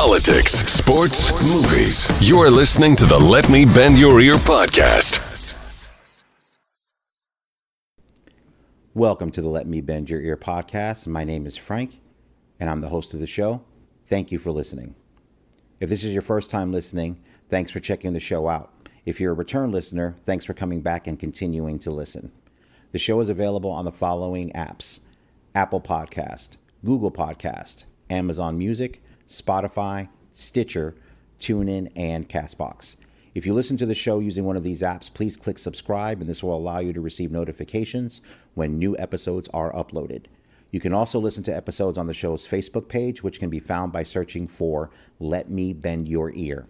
politics, sports, movies. You're listening to the Let Me Bend Your Ear podcast. Welcome to the Let Me Bend Your Ear podcast. My name is Frank, and I'm the host of the show. Thank you for listening. If this is your first time listening, thanks for checking the show out. If you're a return listener, thanks for coming back and continuing to listen. The show is available on the following apps: Apple Podcast, Google Podcast, Amazon Music, Spotify, Stitcher, TuneIn, and CastBox. If you listen to the show using one of these apps, please click subscribe, and this will allow you to receive notifications when new episodes are uploaded. You can also listen to episodes on the show's Facebook page, which can be found by searching for Let Me Bend Your Ear.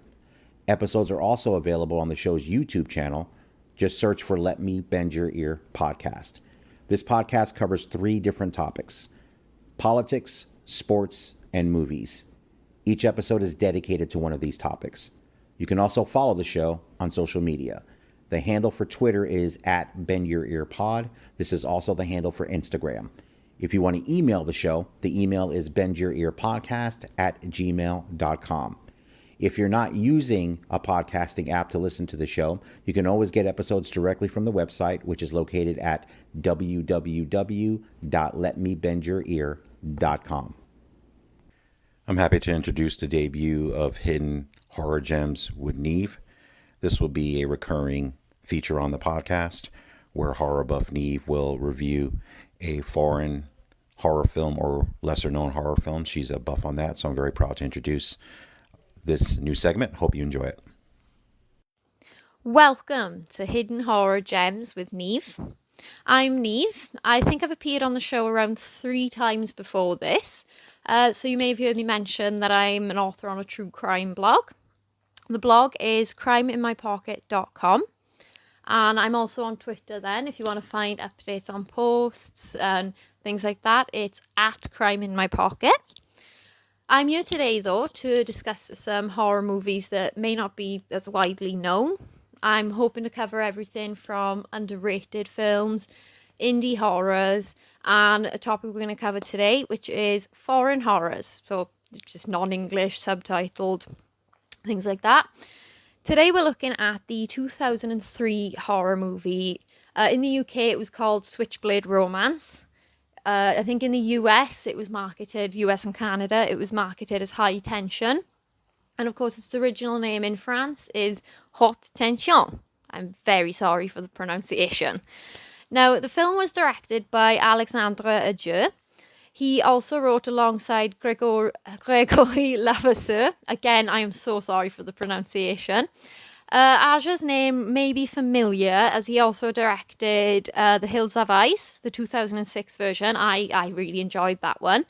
Episodes are also available on the show's YouTube channel. Just search for Let Me Bend Your Ear podcast. This podcast covers 3 different topics: politics, sports, and movies. Each episode is dedicated to one of these topics. You can also follow the show on social media. The handle for Twitter is @BendYourEarPod. This is also the handle for Instagram. If you want to email the show, the email is bendyourearpodcast@gmail.com. If you're not using a podcasting app to listen to the show, you can always get episodes directly from the website, which is located at www.letmebendYourEar.com. I'm happy to introduce the debut of Hidden Horror Gems with Niamh. This will be a recurring feature on the podcast where horror buff Niamh will review a foreign horror film or lesser known horror film. She's a buff on that, so I'm very proud to introduce this new segment. Hope you enjoy it. Welcome to Hidden Horror Gems with Niamh. I'm Niamh. I think I've appeared on the show around 3 times before this. So you may have heard me mention that I'm an author on a true crime blog. The blog is crimeinmypocket.com. And I'm also on Twitter then. If you want to find updates on posts and things like that, it's @crimeinmypocket. I'm here today, though, to discuss some horror movies that may not be as widely known. I'm hoping to cover everything from underrated films, indie horrors, and a topic we're going to cover today, which is foreign horrors. So just non-English, subtitled, things like that. Today we're looking at the 2003 horror movie. In the UK, it was called Switchblade Romance. I think in the US, US and Canada, it was marketed as High Tension. And of course, its original name in France is Haute Tension. I'm very sorry for the pronunciation. Now, the film was directed by Alexandre Agier. He also wrote alongside Gregory Levasseur. Again, I am so sorry for the pronunciation. Agier's name may be familiar as he also directed The Hills Have Eyes, the 2006 version. I really enjoyed that one.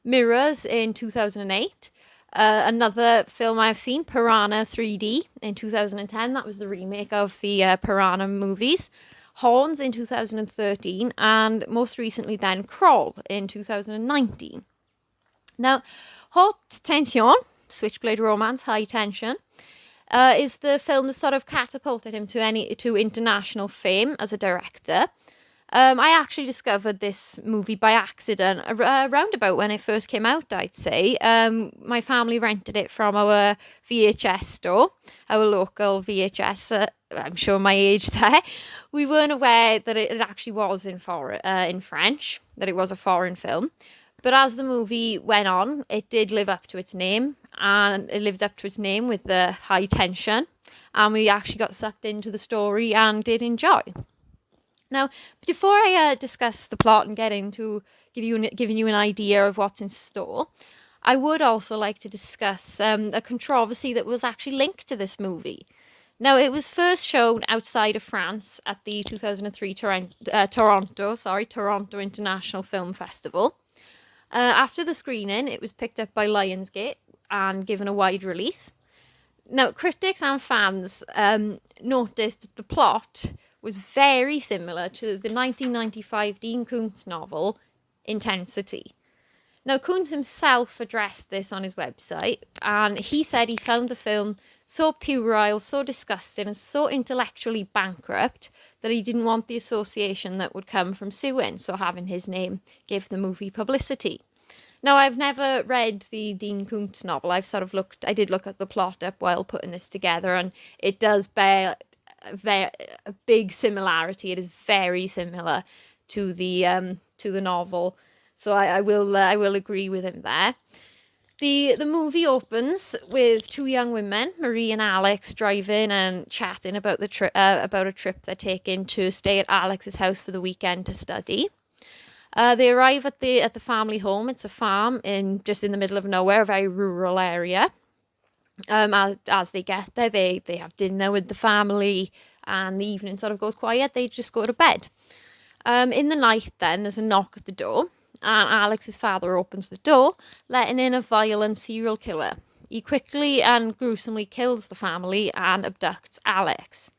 Mirrors in 2008. Another film I've seen, Piranha 3D in 2010. That was the remake of the Piranha movies. Horns in 2013, and most recently then Crawl in 2019. Now, Haute Tension, Switchblade Romance, High Tension, is the film that sort of catapulted him to international fame as a director. I actually discovered this movie by accident around about when it first came out, I'd say. My family rented it from our VHS store, our local VHS. I'm showing my age there. We weren't aware that it actually was in French, that it was a foreign film. But as the movie went on, it did live up to its name, and it lived up to its name with the high tension. And we actually got sucked into the story and did enjoy. Now, before I discuss the plot and get into giving you an idea of what's in store, I would also like to discuss a controversy that was actually linked to this movie. Now, it was first shown outside of France at the 2003 Toronto International Film Festival. After the screening, it was picked up by Lionsgate and given a wide release. Now, critics and fans noticed that the plot was very similar to the 1995 Dean Koontz novel, Intensity. Now, Koontz himself addressed this on his website, and he said he found the film so puerile, so disgusting, and so intellectually bankrupt that he didn't want the association that would come from suing, so having his name give the movie publicity. Now, I've never read the Dean Koontz novel. I did look at the plot up while putting this together, and it does bear a big similarity. It is very similar to the novel, so I will agree with him there. The movie opens with two young women, Marie and Alex, driving and chatting about about a trip they're taking to stay at Alex's house for the weekend to study. They arrive at the family home. It's a farm just in the middle of nowhere, a very rural area. As they get there, they have dinner with the family, and the evening sort of goes quiet. They just go to bed. In the night, then there's a knock at the door, and Alex's father opens the door, letting in a violent serial killer. He quickly and gruesomely kills the family and abducts Alex.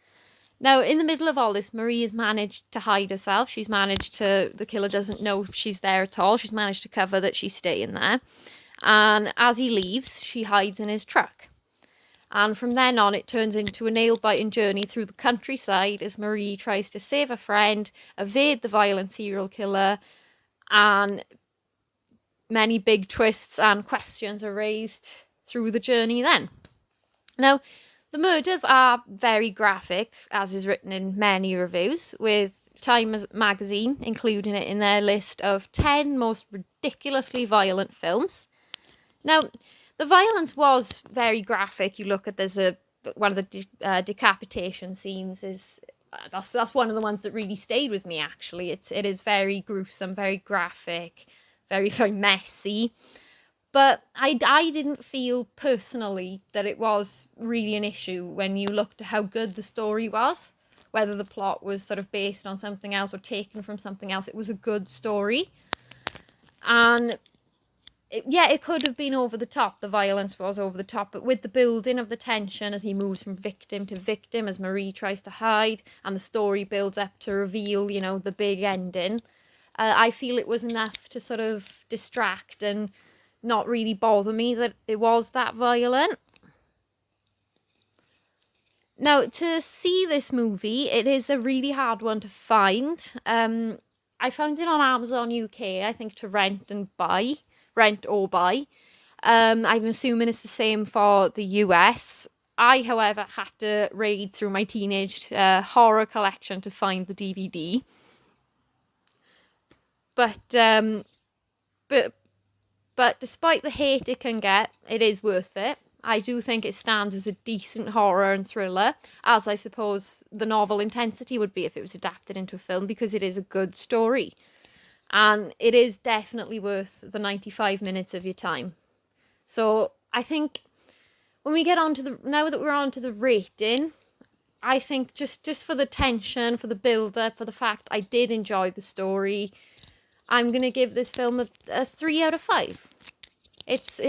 Now, in the middle of all this, Marie has managed to hide herself. The killer doesn't know she's there at all. She's managed to cover that she's staying there. And as he leaves, she hides in his truck. And from then on, it turns into a nail-biting journey through the countryside as Marie tries to save a friend, evade the violent serial killer, and many big twists and questions are raised through the journey then. Now, the murders are very graphic, as is written in many reviews, with Time magazine including it in their list of 10 most ridiculously violent films. Now, the violence was very graphic. You look at one of the decapitation scenes that's one of the ones that really stayed with me. Actually, it is very gruesome, very graphic, very very messy. But I didn't feel personally that it was really an issue when you looked at how good the story was, whether the plot was sort of based on something else or taken from something else. It was a good story. And it could have been over the top. The violence was over the top. But with the building of the tension as he moves from victim to victim, as Marie tries to hide, and the story builds up to reveal, the big ending, I feel it was enough to sort of distract and not really bother me that it was that violent. Now, to see this movie, it is a really hard one to find. I found it on Amazon UK, I think, to rent or buy. I'm assuming it's the same for the US. I, however, had to raid through my teenage horror collection to find the DVD. But despite the hate it can get, it is worth it. I do think it stands as a decent horror and thriller, as I suppose the novel Intensity would be if it was adapted into a film, because it is a good story. And it is definitely worth the 95 minutes of your time. So I think when we get now that we're on to the rating, I think just for the tension, for the build-up, for the fact I did enjoy the story, I'm going to give this film a 3 out of 5. It's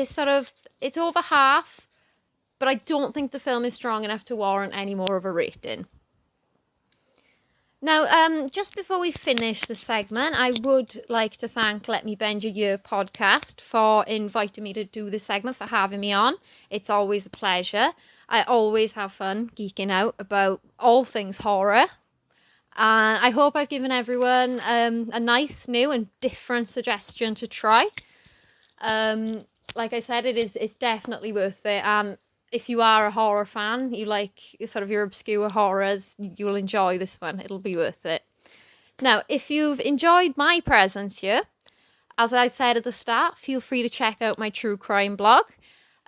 over half, but I don't think the film is strong enough to warrant any more of a rating. Now, just before we finish the segment, I would like to thank Let Me Bend Your Ear podcast for inviting me to do this segment, for having me on. It's always a pleasure. I always have fun geeking out about all things horror. And I hope I've given everyone a nice, new and different suggestion to try. Like I said, it's definitely worth it. And if you are a horror fan, you like sort of your obscure horrors, you'll enjoy this one. It'll be worth it. Now, if you've enjoyed my presence here, as I said at the start, feel free to check out my true crime blog.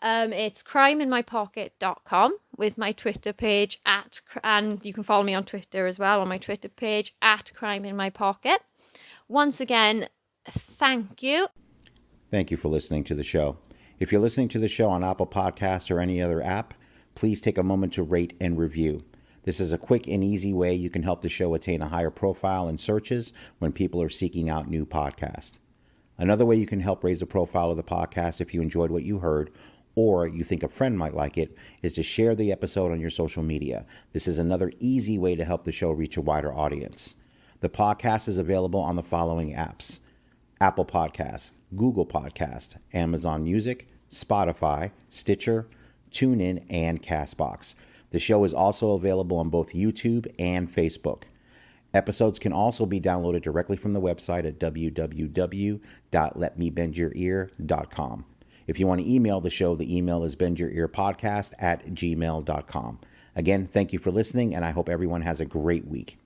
It's crimeinmypocket.com with my Twitter page and you can follow me on Twitter as well on my Twitter page @crimeinmypocket. Once again, thank you. Thank you for listening to the show. If you're listening to the show on Apple Podcasts or any other app, please take a moment to rate and review. This is a quick and easy way you can help the show attain a higher profile in searches when people are seeking out new podcasts. Another way you can help raise the profile of the podcast if you enjoyed what you heard or you think a friend might like it, is to share the episode on your social media. This is another easy way to help the show reach a wider audience. The podcast is available on the following apps: Apple Podcasts, Google Podcasts, Amazon Music, Spotify, Stitcher, TuneIn, and CastBox. The show is also available on both YouTube and Facebook. Episodes can also be downloaded directly from the website at www.letmebendyyourear.com. If you want to email the show, the email is bendyourearpodcast@gmail.com. Again, thank you for listening, and I hope everyone has a great week.